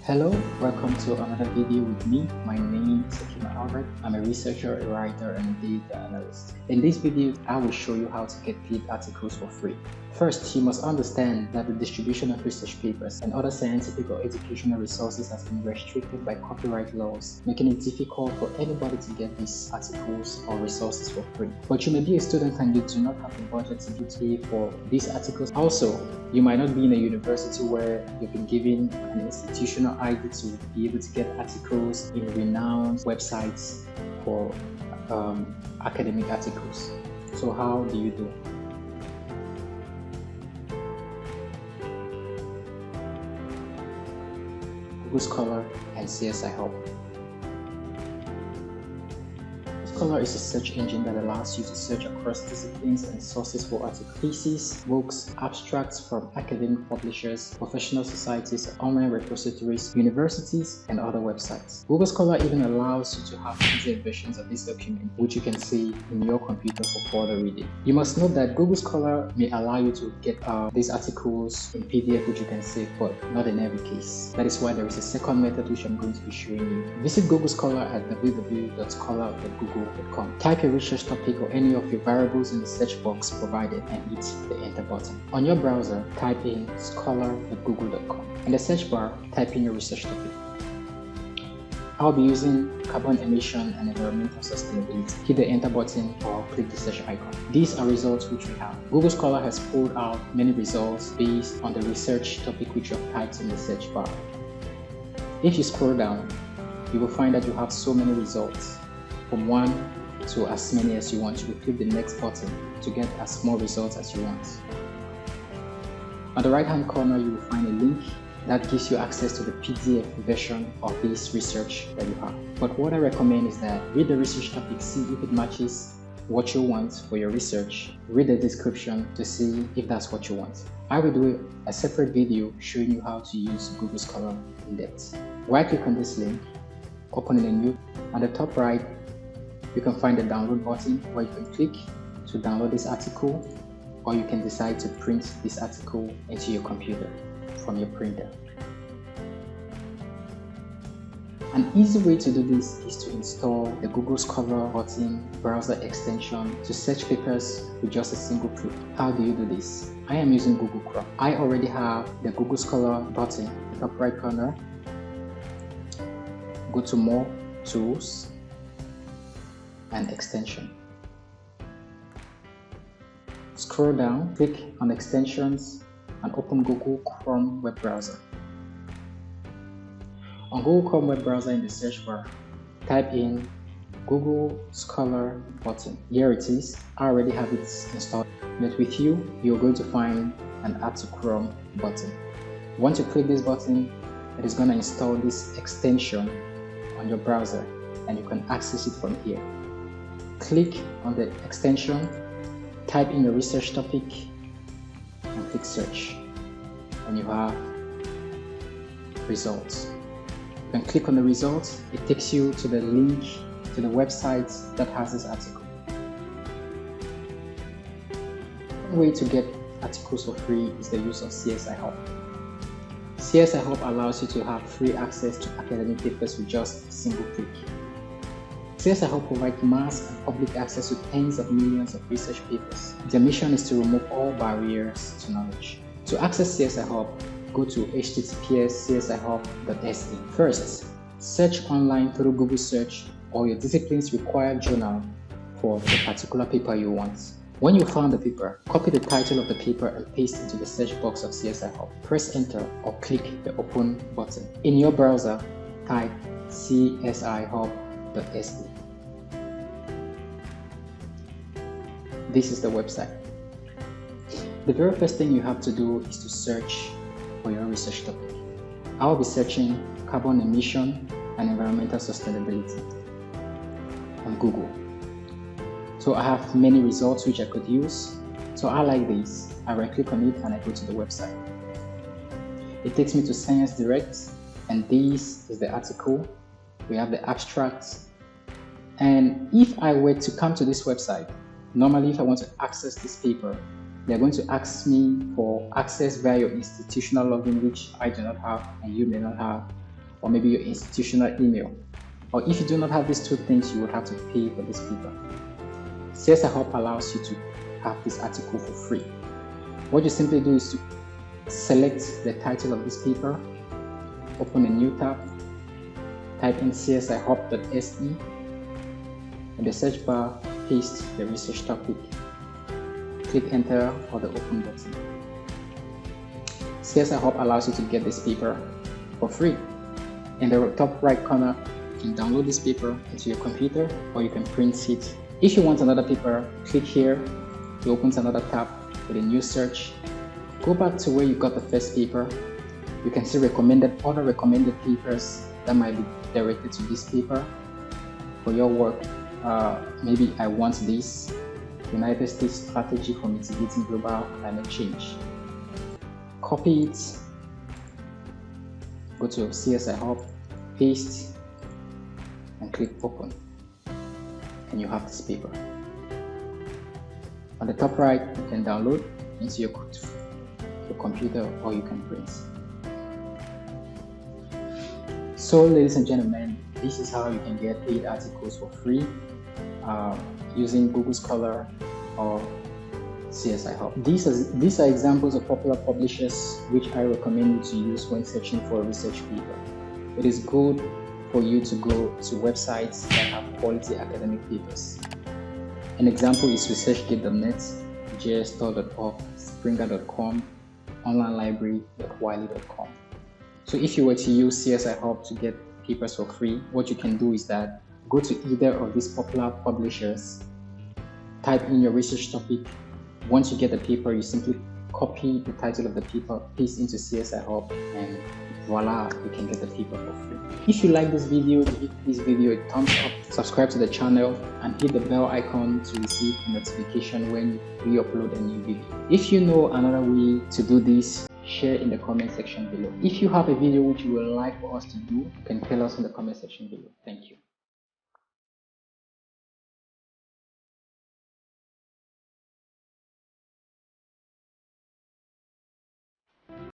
Hello, welcome to another video with me. My name is Albert. I'm a researcher, a writer, and a data analyst. In this video, I will show you how to get paid articles for free. First, you must understand that the distribution of research papers and other scientific or educational resources has been restricted by copyright laws, making it difficult for anybody to get these articles or resources for free. But you may be a student and you do not have the budget to pay for these articles. Also, you might not be in a university where you've been given an institutional ID to be able to get articles in renowned websites for academic articles. So how do you do? Google Scholar and Sci-HUB. Scholar is a search engine that allows you to search across disciplines and sources for articles, theses, books, abstracts from academic publishers, professional societies, online repositories, universities, and other websites. Google Scholar even allows you to have PDF versions of this document, which you can see in your computer for further reading. You must note that Google Scholar may allow you to get these articles in PDF, which you can save, but not in every case. That is why there is a second method which I'm going to be showing you. Visit Google Scholar at www.scholar.google.com. Type your research topic or any of your variables in the search box provided and hit the enter button. On your browser, type in scholar.google.com. In the search bar, type in your research topic. I'll be using carbon emission and environmental sustainability. Hit the enter button or click the search icon. These are results which we have. Google Scholar has pulled out many results based on the research topic which you have typed in the search bar. If you scroll down, you will find that you have so many results, from 1 to as many as you want. You will click the next button to get as more results as you want. On the right hand corner, you will find a link that gives you access to the PDF version of this research that you have. But what I recommend is that read the research topic, see if it matches what you want for your research. Read the description to see if that's what you want. I will do a separate video showing you how to use Google Scholar in depth. Right click on this link, open in a new. On the top right, you can find the download button where you can click to download this article, or you can decide to print this article into your computer from your printer. An easy way to do this is to install the Google Scholar button browser extension to search papers with just a single click. How do you do this? I am using Google Chrome. I already have the Google Scholar button in the top right corner. Go to More, Tools, and Extension. Scroll down, click on Extensions, and open Google Chrome web browser. On Google Chrome web browser in the search bar, type in Google Scholar button. Here it is. I already have it installed. But with you, you're going to find an Add to Chrome button. Once you click this button, it is going to install this extension on your browser, and you can access it from here. Click on the extension, type in your research topic, and click search, and you have results. You can click on the results. It takes you to the link to the website that has this article. One way to get articles for free is the use of Sci-HUB. Sci-HUB allows you to have free access to academic papers with just a single click. Sci-HUB provides mass and public access to tens of millions of research papers. Their mission is to remove all barriers to knowledge. To access Sci-HUB, go to https://sci-hub.se. First, search online through Google Search or your discipline's required journal for the particular paper you want. When you found the paper, copy the title of the paper and paste it into the search box of Sci-HUB. Press enter or click the open button. In your browser, type sci-hub.se. This is the website. The very first thing you have to do is to search for your research topic. I will be searching carbon emission and environmental sustainability on Google. So I have many results which I could use. So I like this. I right click on it and I go to the website. It takes me to Science Direct, and this is the article. We have the abstract. And if I were to come to this website, normally if I want to access this paper, they're going to ask me for access via your institutional login, which I do not have and you may not have. or maybe your institutional email. Or if you do not have these two things, you would have to pay for this paper. Sci-HUB allows you to have this article for free. What you simply do is to select the title of this paper, open a new tab, type in csihub.se, in the search bar, paste the research topic, click enter or the open button. Sci-HUB allows you to get this paper for free. In the top right corner, you can download this paper into your computer or you can print it. If you want another paper, click here, it opens another tab with a new search. Go back to where you got the first paper. You can see other recommended papers that might be directed to this paper for your work. Maybe I want this, United States Strategy for Mitigating Global Climate Change. Copy it, go to Sci-HUB, paste, and click open, and you have this paper. On the top right, you can download into your computer or you can print. So ladies and gentlemen, this is how you can get 8 articles for free using Google Scholar or Sci-HUB. These are examples of popular publishers which I recommend you to use when searching for a research paper. It is good for you to go to websites that have quality academic papers. An example is researchgate.net, jstor.org, springer.com, onlinelibrary.wiley.com. So if you were to use Sci-HUB to get papers for free, what you can do is that go to either of these popular publishers, type in your research topic. Once you get the paper, you simply copy the title of the paper, paste into Sci-HUB, and voila, you can get the paper for free. If you like this video, give this video a thumbs up, subscribe to the channel, and hit the bell icon to receive a notification when we upload a new video. If you know another way to do this, share in the comment section below. If you have a video which you would like for us to do, you can tell us in the comment section below. Thank you.